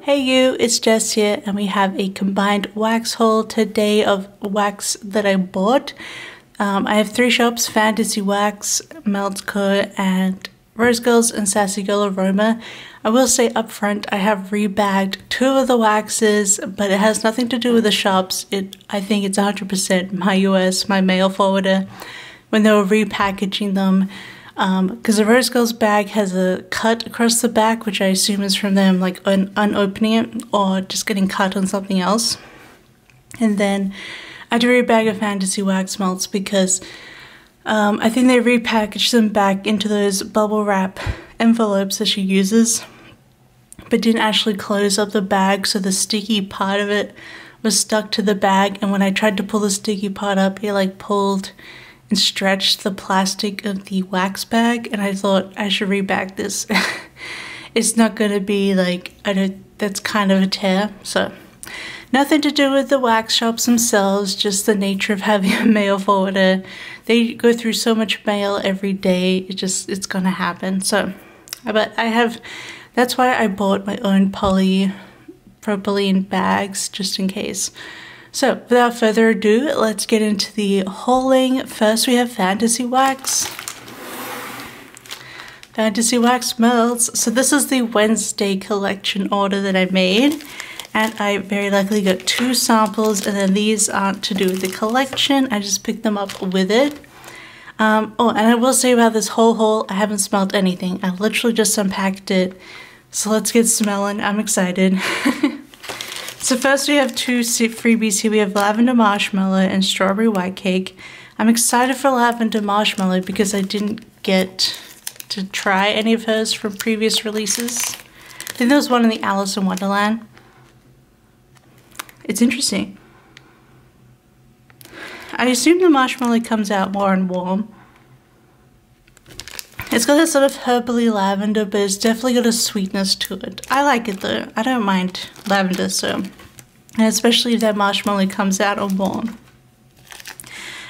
Hey you, it's Jess here and we have a combined wax haul today of wax that I bought. I have three shops, Fantasy Wax, Melt Co, and Rose Girls and Sassy Girl Aroma. I will say up front I have rebagged two of the waxes, but it has nothing to do with the shops. I think it's 100% my mail forwarder when they were repackaging them. Because the Rose Girls bag has a cut across the back, which I assume is from them like unopening it or just getting cut on something else. And then I had to rebag of Fantasy Wax melts because I think they repackaged them back into those bubble wrap envelopes that she uses, but didn't actually close up the bag, so the sticky part of it was stuck to the bag, and when I tried to pull the sticky part up, it like pulled and stretched the plastic of the wax bag, and I thought I should rebag this. It's not gonna be like, that's kind of a tear. So nothing to do with the wax shops themselves, just the nature of having a mail forwarder. They go through so much mail every day, it's gonna happen. So, but that's why I bought my own polypropylene bags, just in case. So without further ado, let's get into the hauling. First we have Fantasy Wax. Fantasy Wax melts. So this is the Wednesday collection order that I made, and I very likely got two samples, and then these aren't to do with the collection. I just picked them up with it. Oh, and I will say about this whole haul, I haven't smelled anything. I literally just unpacked it. So let's get smelling. I'm excited. So first we have two freebies here. We have Lavender Marshmallow and Strawberry White Cake. I'm excited for Lavender Marshmallow because I didn't get to try any of hers from previous releases. I think there was one in the Alice in Wonderland. It's interesting. I assume the marshmallow comes out more and warm. It's got that sort of herbally lavender, but it's definitely got a sweetness to it. I like it though. I don't mind lavender, so. And especially if that marshmallow comes out on warm.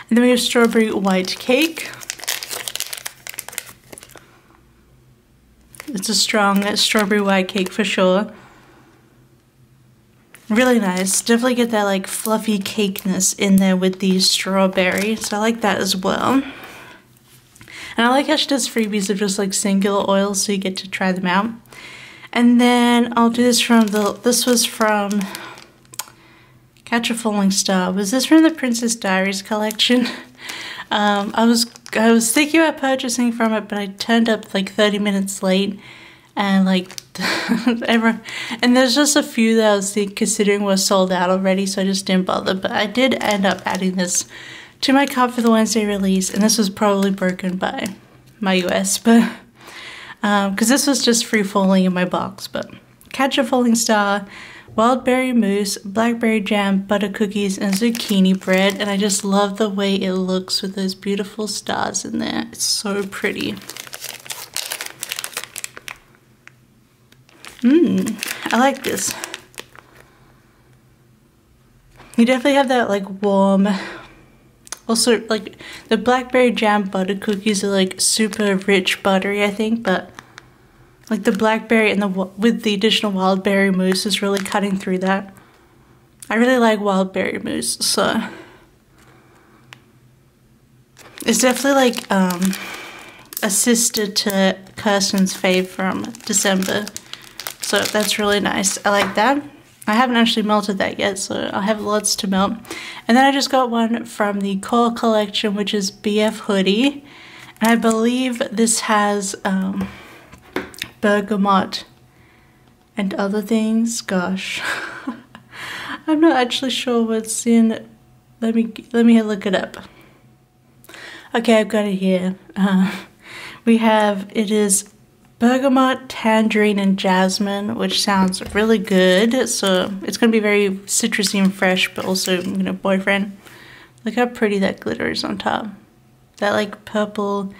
And then we have Strawberry White Cake. It's a strong strawberry white cake for sure. Really nice. Definitely get that like fluffy cakeness in there with the strawberry. So I like that as well. And I like how she does freebies of just like singular oils, so you get to try them out. And then I'll do this from this was from Catch a Falling Star. Was this from the Princess Diaries collection? I was thinking about purchasing from it, but I turned up like 30 minutes late, and like and there's just a few that I was considering were sold out already, so I just didn't bother. But I did end up adding this to my cart for the Wednesday release, and this was probably broken by my US, but because this was just free falling in my box. But Catch a Falling Star, Wild Berry Mousse, Blackberry Jam, Butter Cookies, and Zucchini Bread, and I just love the way it looks with those beautiful stars in there. It's so pretty. I like this. You definitely have that like warm. Also, like, the blackberry jam butter cookies are like super rich buttery, I think, but like the blackberry and with the additional wild berry mousse is really cutting through that. I really like wild berry mousse, so it's definitely like a sister to Kirsten's fave from December, so that's really nice. I like that. I haven't actually melted that yet, so I have lots to melt. And then I just got one from the Core collection, which is BF Hoodie. And I believe this has bergamot and other things. Gosh, I'm not actually sure what's in. Let me look it up. Okay, I've got it here. It is bergamot, tangerine, and jasmine, which sounds really good. So it's gonna be very citrusy and fresh, but also, you know, boyfriend. Look how pretty that glitter is on top. That like purple,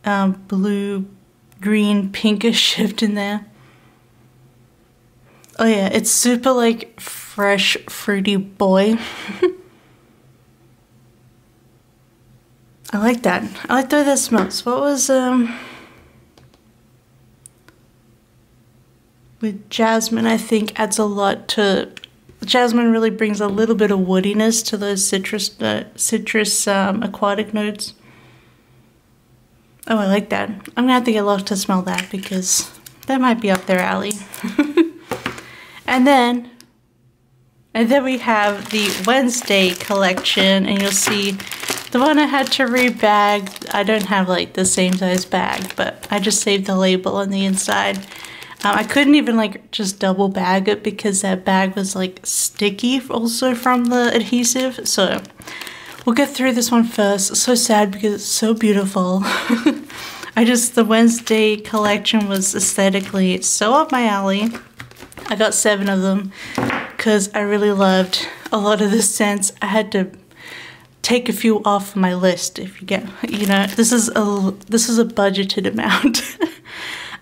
blue, green, pinkish shift in there. Oh yeah, it's super like fresh, fruity boy. I like that. I like the way that smells. What was with jasmine, I think adds a lot to. Jasmine really brings a little bit of woodiness to those citrus aquatic notes. Oh, I like that. I'm gonna have to get Locke to smell that because that might be up their alley. And then we have the Wednesday collection, and you'll see the one I had to rebag. I don't have like the same size bag, but I just saved the label on the inside. I couldn't even like just double bag it because that bag was like sticky also from the adhesive. So we'll get through this one first. So sad because it's so beautiful. The Wednesday collection was aesthetically so up my alley. I got 7 of them because I really loved a lot of the scents. I had to take a few off my list if you get, you know, this is a budgeted amount.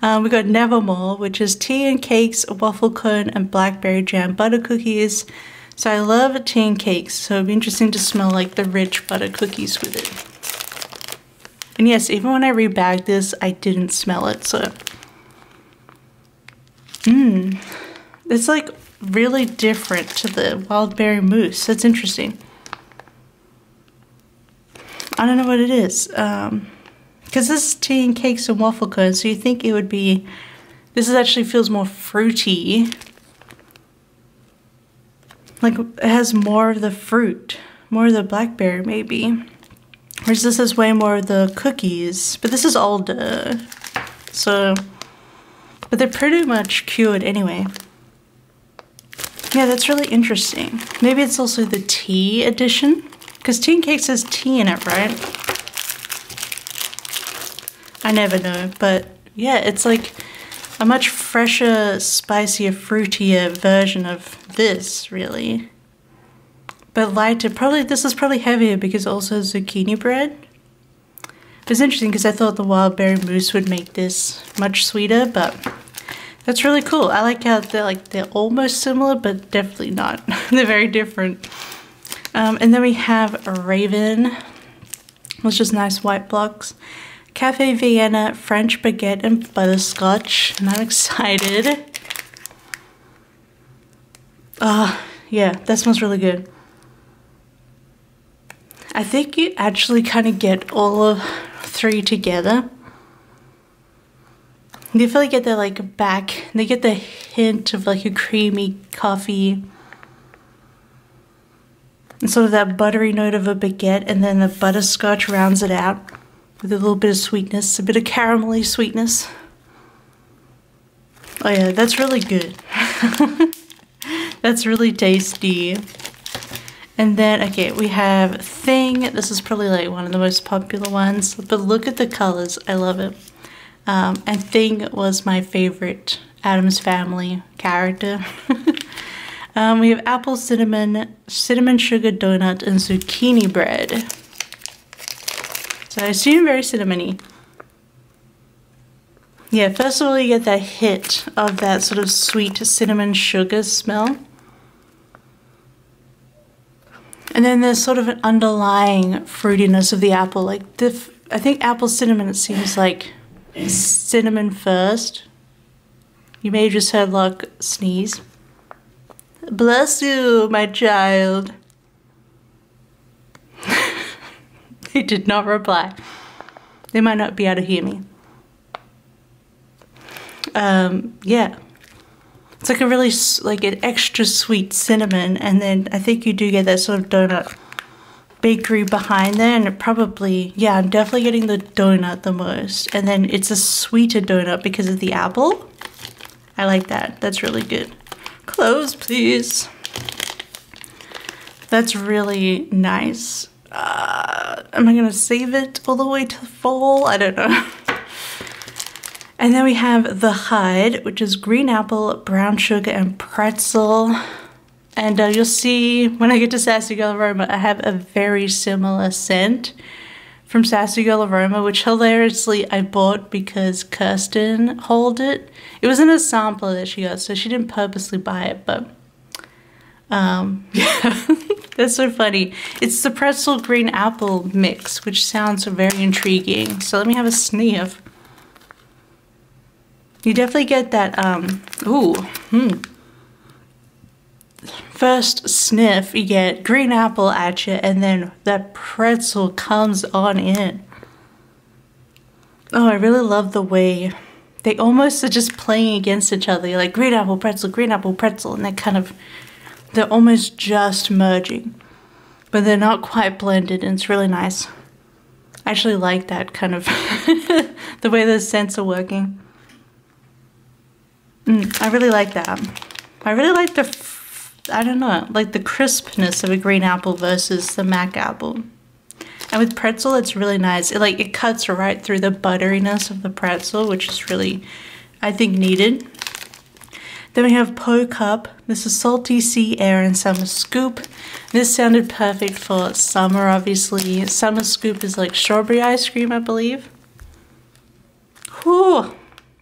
We got Nevermore, which is tea and cakes, waffle cone, and blackberry jam butter cookies. So I love tea and cakes, so it'd be interesting to smell like the rich butter cookies with it. And yes, even when I rebagged this, I didn't smell it, so. It's like really different to the wild berry mousse. That's interesting. I don't know what it is. Because this is tea and cakes and waffle cones, so you think it would be. This actually feels more fruity. Like it has more of the fruit, more of the blackberry maybe. Whereas this is way more of the cookies, but this is older. So, but they're pretty much cured anyway. Yeah, that's really interesting. Maybe it's also the tea edition, because tea and cakes has tea in it, right? I never know, but yeah, it's like a much fresher, spicier, fruitier version of this, really. But lighter, this is probably heavier because it also has zucchini bread. It's interesting because I thought the wild berry mousse would make this much sweeter, but that's really cool. I like how they're almost similar, but definitely not. They're very different. And then we have a Raven, which is just nice white blocks. Cafe Vienna, French baguette, and butterscotch. And I'm excited. Yeah, that smells really good. I think you actually kind of get all of 3 together. You feel like get the like back, they get the hint of like a creamy coffee. And sort of that buttery note of a baguette, and then the butterscotch rounds it out with a little bit of sweetness, a bit of caramelly sweetness. Oh yeah, that's really good. That's really tasty. And then, okay, we have Thing. This is probably like one of the most popular ones, but look at the colors. I love it. And Thing was my favorite Addams Family character. We have apple cinnamon, cinnamon sugar donut, and zucchini bread. So I assume very cinnamony. Yeah, first of all, you get that hit of that sort of sweet cinnamon sugar smell. And then there's sort of an underlying fruitiness of the apple. Like, I think apple cinnamon, it seems like cinnamon first. You may have just heard Locke sneeze. Bless you, my child. They did not reply. They might not be able to hear me. Yeah. It's like a really, like an extra sweet cinnamon, and then I think you do get that sort of donut bakery behind there, and it probably, yeah, I'm definitely getting the donut the most. And then it's a sweeter donut because of the apple. I like that. That's really good. Close, please. That's really nice. Am I gonna save it all the way to fall? I don't know. And then we have the Hyde, which is green apple, brown sugar, and pretzel. And you'll see when I get to Sassy Girl Aroma, I have a very similar scent from Sassy Girl Aroma, which hilariously I bought because Kirsten hauled it. It was in a sampler that she got, so she didn't purposely buy it, but yeah, that's so funny. It's the pretzel green apple mix, which sounds very intriguing. So let me have a sniff. You definitely get that, first sniff, you get green apple at you, and then that pretzel comes on in. Oh, I really love the way they almost are just playing against each other. You're like green apple, pretzel, and they're almost just merging. But they're not quite blended, and it's really nice. I actually like that kind of, the way the scents are working. I really like that. I really like I don't know, like the crispness of a green apple versus the Mac apple. And with pretzel, it's really nice. It cuts right through the butteriness of the pretzel, which is really, I think, needed. Then we have Po Cup. This is salty sea air and summer scoop. This sounded perfect for summer, obviously. Summer scoop is like strawberry ice cream, I believe. Whew!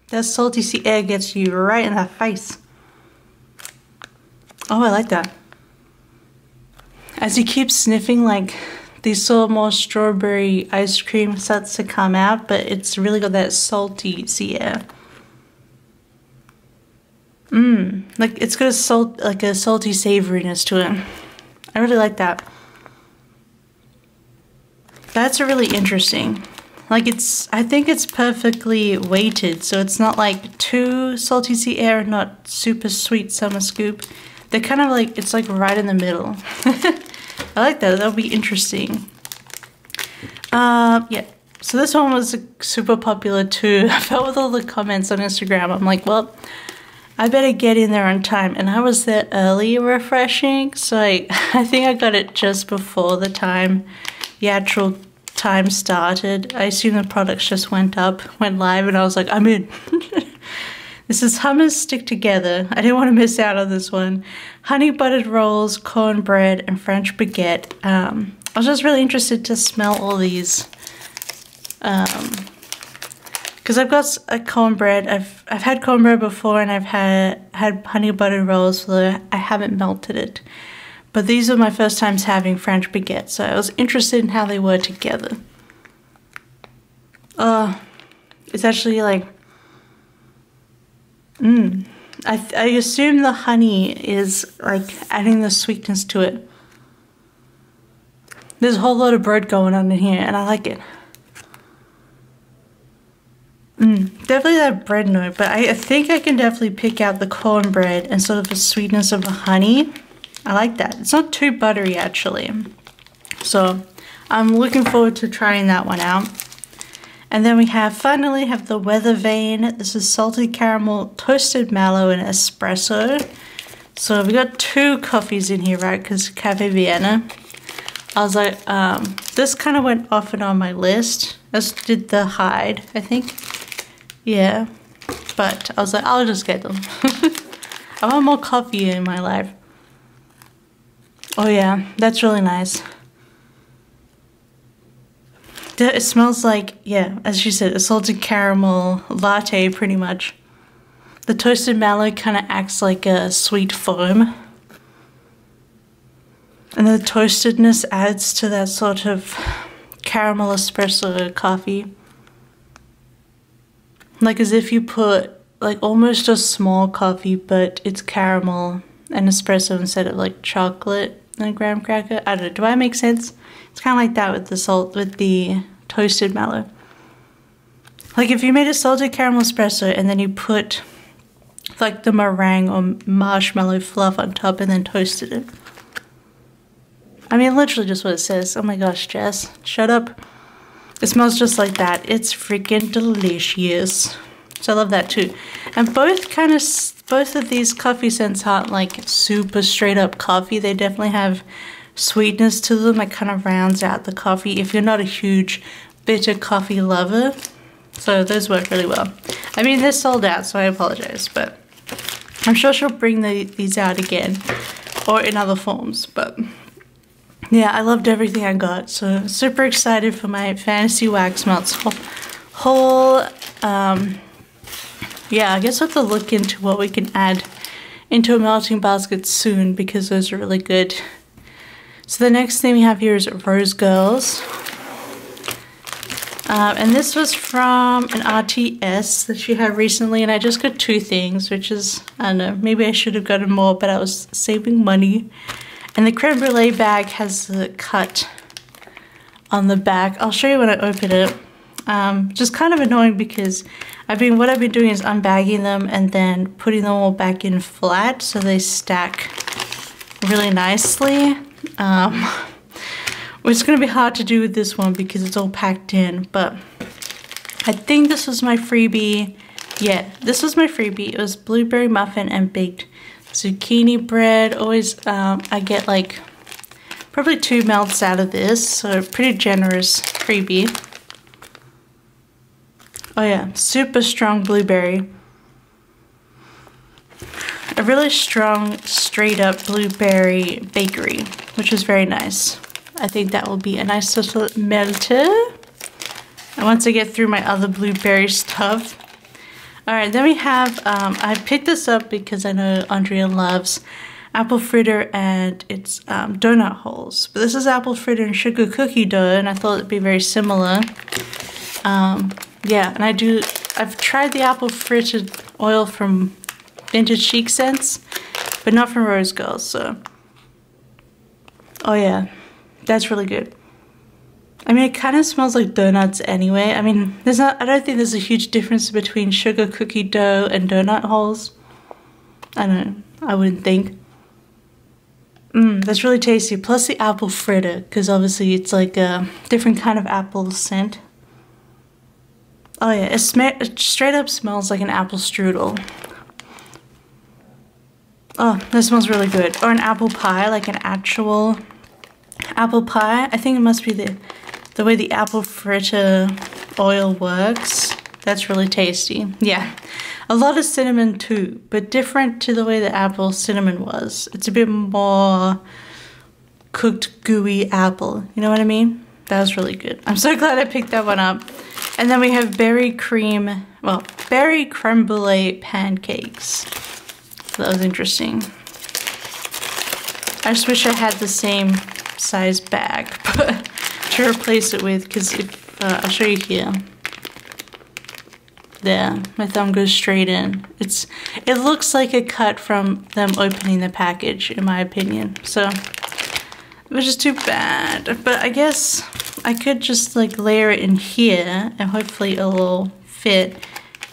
That salty sea air gets you right in the face. Oh, I like that. As you keep sniffing, like, these sort of more strawberry ice cream starts to come out, but it's really got that salty sea air. Like it's got a salty savoriness to it. I really like that. That's really interesting. Like I think it's perfectly weighted, so it's not like too salty sea air, not super sweet summer scoop. They're kind of like, it's like right in the middle. I like that. That'll be interesting. Yeah. So this one was super popular too. I felt with all the comments on Instagram, I'm like, well, I better get in there on time. And I was there early refreshing, so I think I got it just before the actual time started. I assume the products just went live, and I was like, I'm in. This is hummus stick together. I didn't want to miss out on this one. Honey buttered rolls, cornbread, and French baguette. I was just really interested to smell all these. Because I've got a cornbread. I've had cornbread before, and I've had honey buttered rolls, so I haven't melted it. But these are my first times having French baguette, so I was interested in how they were together. It's actually like, I assume the honey is like adding the sweetness to it. There's a whole lot of bread going on in here, and I like it. Definitely that bread note, but I think I can definitely pick out the cornbread and sort of the sweetness of the honey. I like that. It's not too buttery, actually. So I'm looking forward to trying that one out. And then we finally have the Weather Vane. This is salted caramel, toasted mallow, and espresso. So we got 2 coffees in here, right? Because Cafe Vienna. I was like, this kind of went off and on my list. As did the Hyde, I think. Yeah. But I was like, I'll just get them. I want more coffee in my life. Oh yeah, that's really nice. It smells like, yeah, as she said, a salted caramel latte pretty much. The toasted mallow kind of acts like a sweet foam. And the toastedness adds to that sort of caramel espresso coffee. Like as if you put like almost a small coffee, but it's caramel and espresso instead of like chocolate and graham cracker. I don't know, do I make sense? It's kind of like that with the toasted mallow. Like if you made a salted caramel espresso and then you put like the meringue or marshmallow fluff on top and then toasted it. I mean, literally just what it says. Oh my gosh, Jess, shut up. It smells just like that. It's freaking delicious. So I love that too. And both of these coffee scents aren't like super straight up coffee. They definitely have sweetness to them. It kind of rounds out the coffee if you're not a huge bitter coffee lover. So those work really well. I mean, they're sold out, so I apologize, but I'm sure she'll bring these out again or in other forms. But yeah, I loved everything I got. So super excited for my Fantasy Wax Melts haul. Yeah, I guess I'll have to look into what we can add into a melting basket soon because those are really good. So the next thing we have here is Rose Girls. And this was from an RTS that she had recently, and I just got 2 things, which is, I don't know, maybe I should have gotten more, but I was saving money. And the creme brulee bag has the cut on the back. I'll show you when I open it. Just kind of annoying because what I've been doing is unbagging them and then putting them all back in flat so they stack really nicely. It's going to be hard to do with this one because it's all packed in, but I think this was my freebie. Yeah, this was my freebie. It was blueberry muffin and baked zucchini bread. Always, I get like probably 2 melts out of this, so pretty generous freebie. Oh yeah, super strong blueberry. A really strong, straight up blueberry bakery, which is very nice. I think that will be a nice little melter. And once I get through my other blueberry stuff. Alright, then we have, I picked this up because I know Andrea loves apple fritter and it's donut holes. But this is apple fritter and sugar cookie dough, and I thought it'd be very similar. Yeah, and I've tried the apple frittered oil from Vintage Chic Scents, but not from Rose Girls, so. Oh yeah. That's really good. I mean, it kind of smells like donuts anyway. I mean, I don't think there's a huge difference between sugar cookie dough and donut holes. I don't know. I wouldn't think. That's really tasty. Plus the apple fritter, because obviously it's like a different kind of apple scent. Oh yeah, it straight up smells like an apple strudel. Oh, that smells really good. Or an apple pie, like an actual apple pie. I think it must be the way the apple fritter oil works. That's really tasty. Yeah, a lot of cinnamon too, but different to the way the apple cinnamon was. It's a bit more cooked gooey apple. You know what I mean? That was really good. I'm so glad I picked that one up. And then we have berry creme brulee pancakes. So that was interesting. I just wish I had the same size bag to replace it with, because if I'll show you here. There, my thumb goes straight in. It looks like a cut from them opening the package, in my opinion. So, which is too bad. But I guess I could just like layer it in here, and hopefully it'll fit.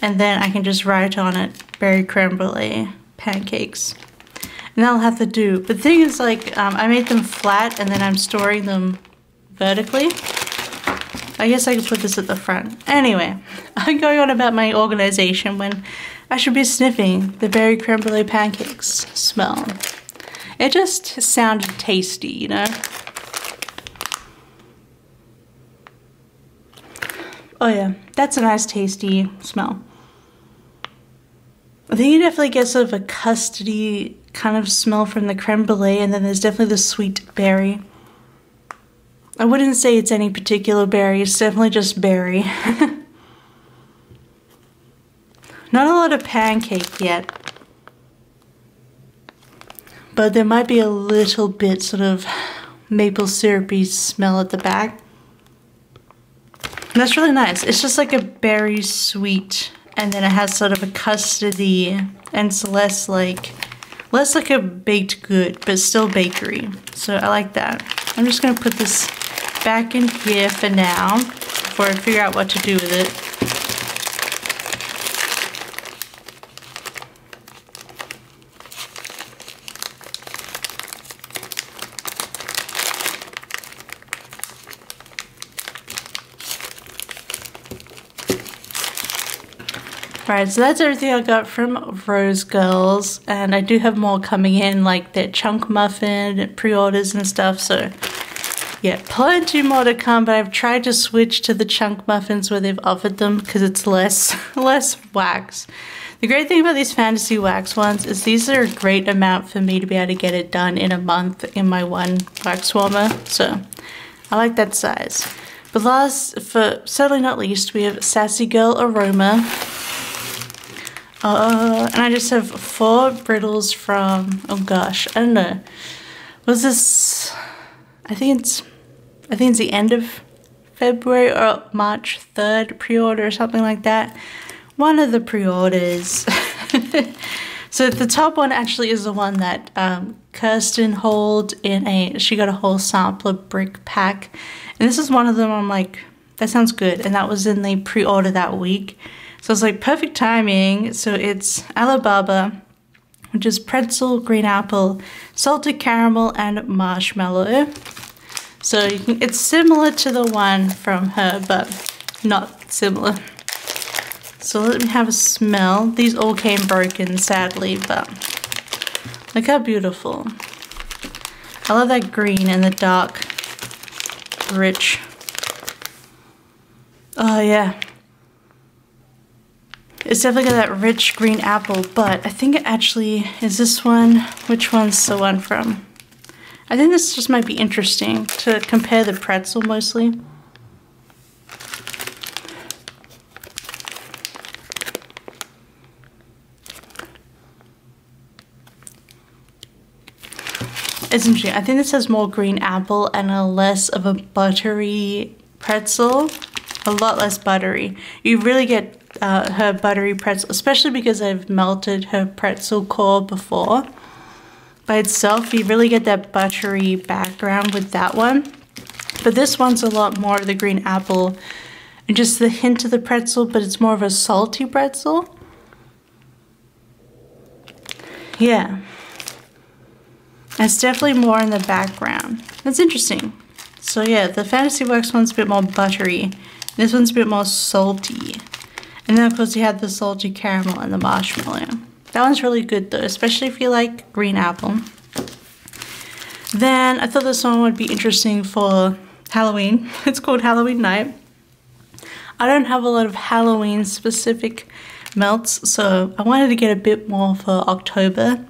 And then I can just write on it berry creme brulee pancakes. And that'll have to do. But the thing is, like, I made them flat and then I'm storing them vertically. I guess I could put this at the front. Anyway, I'm going on about my organization when I should be sniffing the berry creme brulee pancakes smell. It just sounded tasty, you know? Oh yeah, that's a nice tasty smell. I think you definitely get sort of a custardy kind of smell from the creme brulee, and then there's definitely the sweet berry. I wouldn't say it's any particular berry, it's definitely just berry. Not a lot of pancake yet, but there might be a little bit sort of maple syrupy smell at the back. And that's really nice. It's just like a berry sweet, and then it has sort of a custardy, and it's less like a baked good, but still bakery. So I like that. I'm just gonna put this back in here for now before I figure out what to do with it. Alright, so that's everything I got from Rose Girls, and I do have more coming in, like their chunk muffin pre-orders and stuff, so yeah, plenty more to come. But I've tried to switch to the chunk muffins where they've offered them because it's less wax. The great thing about these fantasy wax ones is these are a great amount for me to be able to get it done in a month in my one wax warmer, so I like that size. But last, for certainly not least, we have Sassy Girl Aroma. And I just have 4 brittles from, oh gosh, I don't know. Was this, I think it's the end of February or March 3rd pre-order or something like that. One of the pre-orders. So the top one actually is the one that Kirsten holds in she got a whole sampler brick pack. And this is one of them. I'm like, that sounds good. And that was in the pre-order that week. So it's like perfect timing. So it's Alibaba, which is pretzel, green apple, salted caramel, and marshmallow. So it's similar to the one from her, but not similar. So let me have a smell. These all came broken, sadly, but look how beautiful. I love that green and the dark, rich. Oh yeah. It's definitely got that rich green apple, but I think it actually is this one. Which one's the one from? I think this just might be interesting to compare the pretzel mostly. It's interesting. I think this has more green apple and a less of a buttery pretzel. A lot less buttery. You really get her buttery pretzel, especially because I've melted her pretzel core before. By itself, you really get that buttery background with that one. But this one's a lot more of the green apple and just the hint of the pretzel, but it's more of a salty pretzel. Yeah. It's definitely more in the background. That's interesting. So yeah, the Fantasy Works one's a bit more buttery. This one's a bit more salty. And then of course you have the salty caramel and the marshmallow. That one's really good though, especially if you like green apple. Then I thought this one would be interesting for Halloween. It's called Halloween Night. I don't have a lot of Halloween specific melts, so I wanted to get a bit more for October.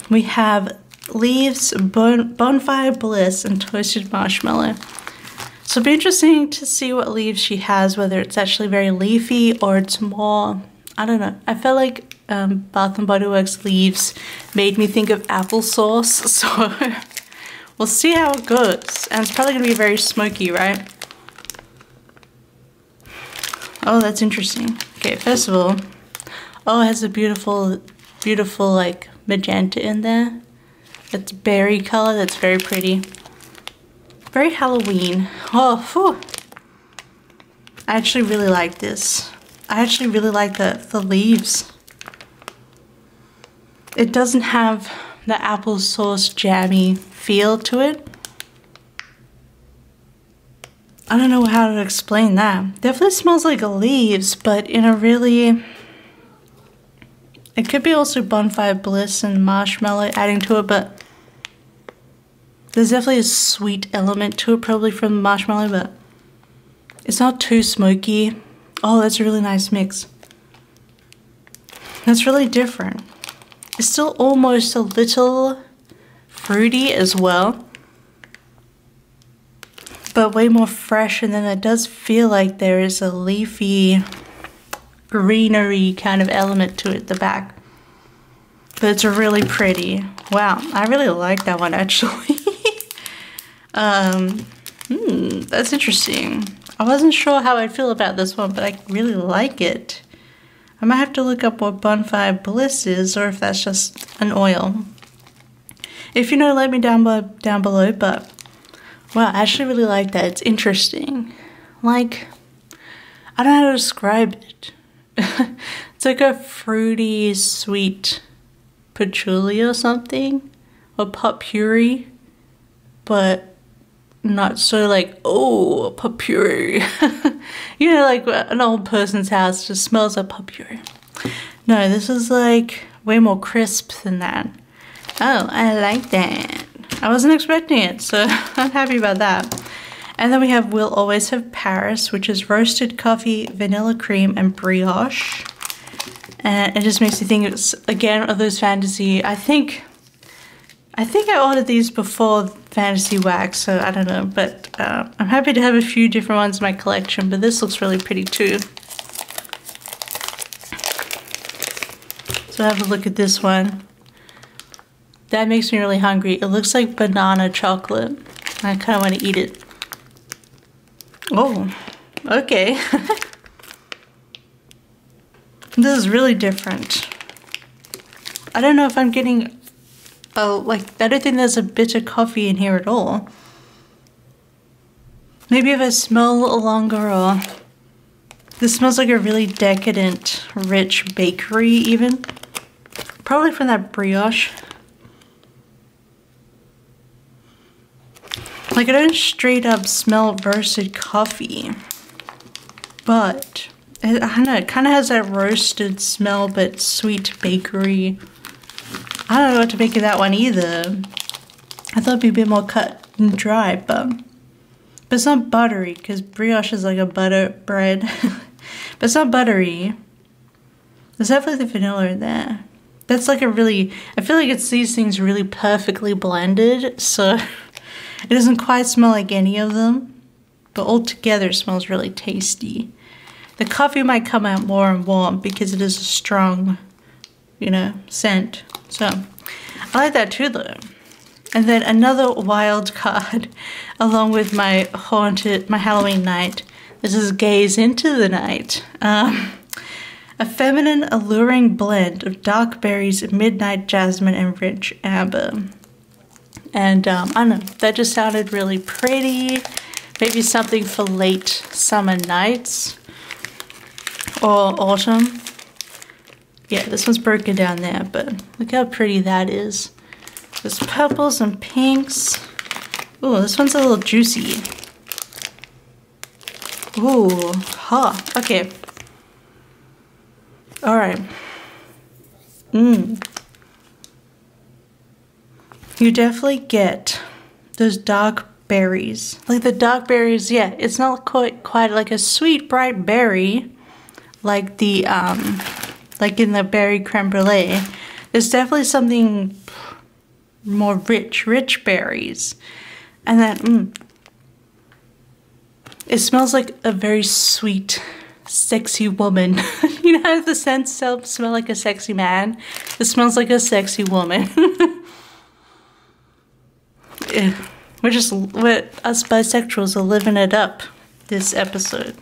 We have Leaves, Bonfire Bliss, and Toasted Marshmallow. So it'll be interesting to see what leaves she has, whether it's actually very leafy or it's more, I don't know. I felt like Bath & Body Works leaves made me think of applesauce, so we'll see how it goes. And it's probably going to be very smoky, right? Oh, that's interesting. Okay, first of all, oh, it has a beautiful, beautiful like magenta in there. It's berry color. That's very pretty. Very Halloween. Oh, whew. I actually really like this. I actually really like the leaves. It doesn't have the applesauce jammy feel to it. I don't know how to explain that. Definitely smells like leaves, but in a really... It could be also Bonfire Bliss and marshmallow adding to it, but there's definitely a sweet element to it, probably from the marshmallow, but it's not too smoky. Oh, that's a really nice mix. That's really different. It's still almost a little fruity as well, but way more fresh, and then it does feel like there is a leafy, greenery kind of element to it at the back. But it's really pretty. Wow, I really like that one actually. That's interesting. I wasn't sure how I'd feel about this one, but I really like it. I might have to look up what Bonfire Bliss is, or if that's just an oil. If you know, let me down below, but wow, I actually really like that. It's interesting. Like, I don't know how to describe it. It's like a fruity, sweet patchouli or something, or potpourri, but not so like, oh, potpourri. You know, like an old person's house just smells like potpourri. No, this is like way more crisp than that. Oh, I like that. I wasn't expecting it, so I'm happy about that. And then we have We'll Always Have Paris, which is roasted coffee, vanilla cream, and brioche. And it just makes me think it's, again, of those fantasy. I think I ordered these before Fantasy Wax, so I don't know. But I'm happy to have a few different ones in my collection, but this looks really pretty too. So have a look at this one. That makes me really hungry. It looks like banana chocolate. I kind of want to eat it. Oh, okay. This is really different. I don't know if I'm getting, like, I don't think there's a bitter coffee in here at all. Maybe if I smell longer, or this smells like a really decadent, rich bakery even. Probably from that brioche. Like, I don't straight up smell roasted coffee, but I don't know, it kind of has that roasted smell, but sweet bakery. I don't know what to make of that one either. I thought it'd be a bit more cut and dry, but it's not buttery, because brioche is like a butter bread. But it's not buttery. There's definitely the vanilla in there. That's like a really, I feel like it's these things really perfectly blended, so it doesn't quite smell like any of them, but altogether it smells really tasty. The coffee might come out more and warm because it is a strong, you know, scent. So I like that too though. And then another wild card along with my Halloween night. This is Gaze into the Night. A feminine, alluring blend of dark berries, midnight jasmine, and rich amber. And I don't know, that just sounded really pretty. Maybe something for late summer nights or autumn. Yeah, this one's broken down there, but look how pretty that is. There's purples and pinks. Ooh, this one's a little juicy. Ooh, huh, okay. All right. You definitely get those dark berries. Like the dark berries, yeah, it's not quite like a sweet, bright berry like the, like in the berry creme brulee. There's definitely something more rich berries. And then, it smells like a very sweet, sexy woman. You know how the scents smell like a sexy man? It smells like a sexy woman. Yeah. Us bisexuals are living it up this video,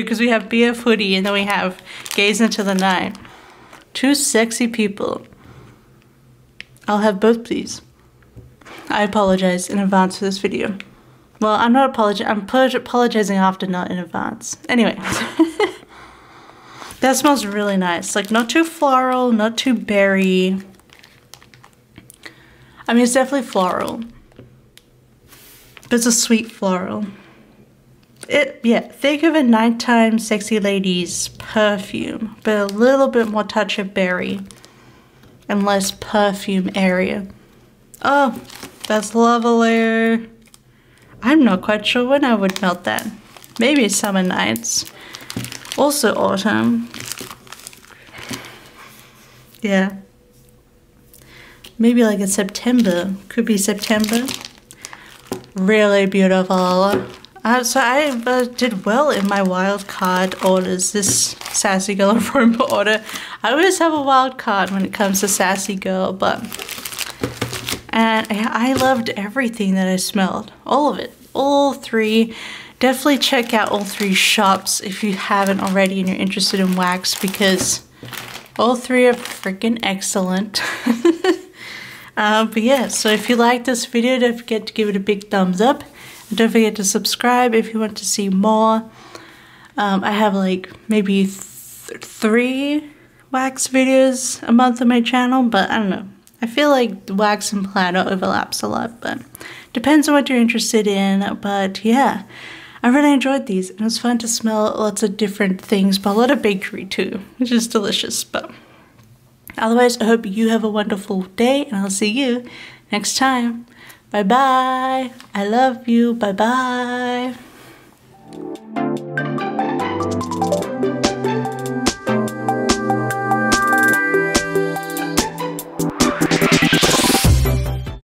because we have BF Hoodie and then we have Gaze into the Night. Two sexy people. I'll have both, please. I apologize in advance for this video. Well, I'm not apologizing. I'm apologizing after, not in advance. Anyway. That smells really nice. Like, not too floral, not too berry. I mean, it's definitely floral. But it's a sweet floral. Yeah, think of a nighttime sexy lady's perfume, but a little bit more touch of berry and less perfume area. Oh, that's lovely. I'm not quite sure when I would melt that. Maybe summer nights. Also autumn. Yeah. Maybe like in September. Could be September. Really beautiful. So I did well in my wild card orders. This Sassy Girl aroma order. I always have a wild card when it comes to Sassy Girl, but... And I loved everything that I smelled. All of it. All three. Definitely check out all three shops if you haven't already and you're interested in wax, because all three are freaking excellent. But yeah, so if you like this video, don't forget to give it a big thumbs up. And don't forget to subscribe if you want to see more. I have like maybe 3 wax videos a month on my channel, but I don't know. I feel like wax and planner overlaps a lot, but depends on what you're interested in. But yeah, I really enjoyed these. It was fun to smell lots of different things, but a lot of bakery too, which is delicious. But otherwise, I hope you have a wonderful day, and I'll see you next time. Bye bye. I love you. Bye bye.